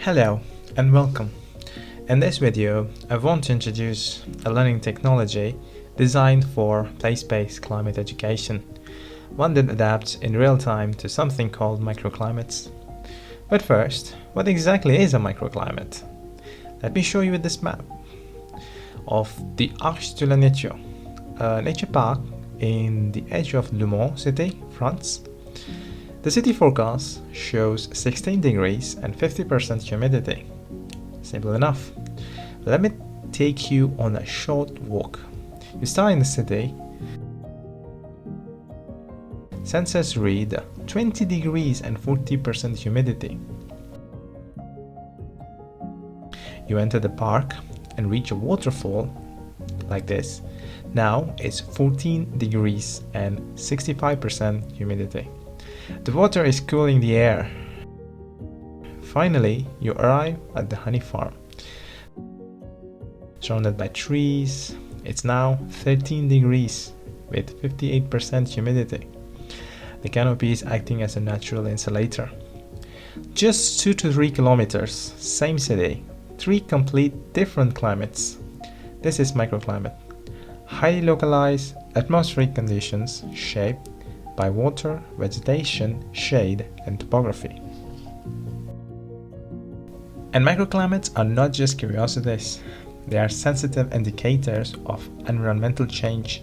Hello and welcome. In this video, I want to introduce a learning technology designed for place-based climate education, one that adapts in real time to something called microclimates. But first, what exactly is a microclimate? Let me show you this map of the Arc de la Nature, a nature park in the edge of Le Mans city, France. The city forecast shows 16 degrees and 50% humidity. Simple enough. Let me take you on a short walk. You start in the city. Sensors read 20 degrees and 40% humidity. You enter the park and reach a waterfall like this. Now it's 14 degrees and 65% humidity. The water is cooling the air. Finally, you arrive at the honey farm. Surrounded by trees, it's now 13 degrees with 58% humidity. The canopy is acting as a natural insulator. Just 2 to 3 kilometers, same city, 3 complete different climates. This is microclimate. Highly localized atmospheric conditions shaped by water, vegetation, shade, and topography. And microclimates are not just curiosities, they are sensitive indicators of environmental change.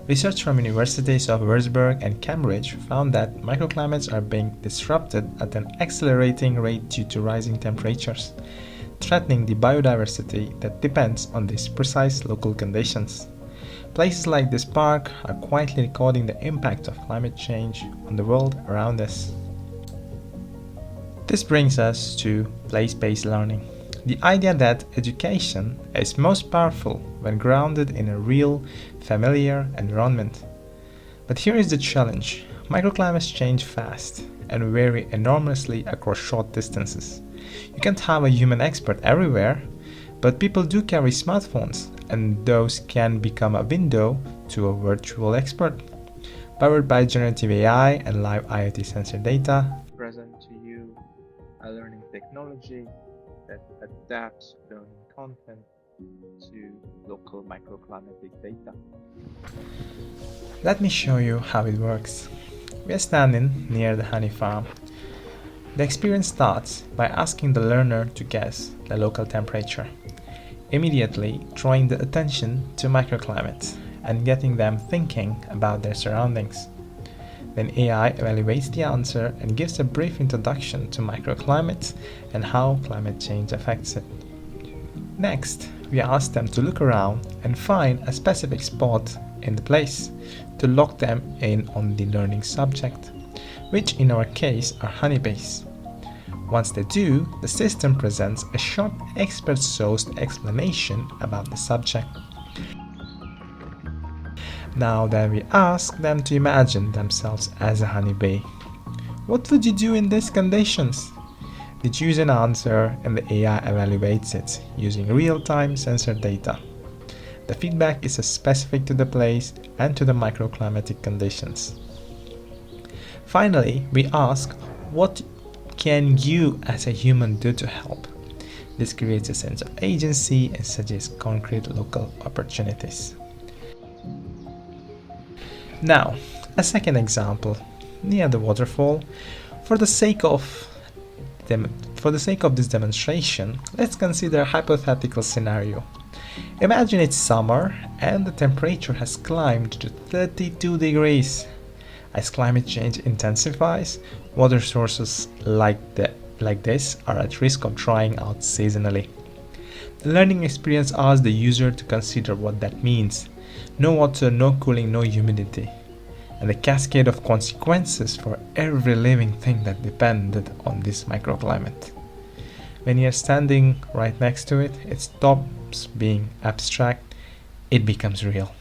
Research from universities of Würzburg and Cambridge found that microclimates are being disrupted at an accelerating rate due to rising temperatures, threatening the biodiversity that depends on these precise local conditions. Places like this park are quietly recording the impact of climate change on the world around us. This brings us to place-based learning, the idea that education is most powerful when grounded in a real, familiar environment. But here is the challenge. Microclimates change fast and vary enormously across short distances. You can't have a human expert everywhere, but people do carry smartphones, and those can become a window to a virtual expert. Powered by generative AI and live IoT sensor data, present to you a learning technology that adapts learning content to local microclimatic data. Let me show you how it works. We are standing near the honey farm. The experience starts by asking the learner to guess the local temperature, immediately drawing the attention to microclimates and getting them thinking about their surroundings. Then AI evaluates the answer and gives a brief introduction to microclimates and how climate change affects it. Next, we ask them to look around and find a specific spot in the place to lock them in on the learning subject, which in our case are honeybees. Once they do, the system presents a short expert-sourced explanation about the subject. Now then we ask them to imagine themselves as a honeybee. What would you do in these conditions? They choose an answer and the AI evaluates it using real-time sensor data. The feedback is specific to the place and to the microclimatic conditions. Finally, we ask, what can you as a human do to help? This creates a sense of agency and suggests concrete local opportunities. Now, a second example, near the waterfall. For the sake of this demonstration, let's consider a hypothetical scenario. Imagine it's summer and the temperature has climbed to 32 degrees. As climate change intensifies, water sources like this are at risk of drying out seasonally. The learning experience asks the user to consider what that means. No water, no cooling, no humidity, and the cascade of consequences for every living thing that depended on this microclimate. When you're standing right next to it, it stops being abstract, it becomes real.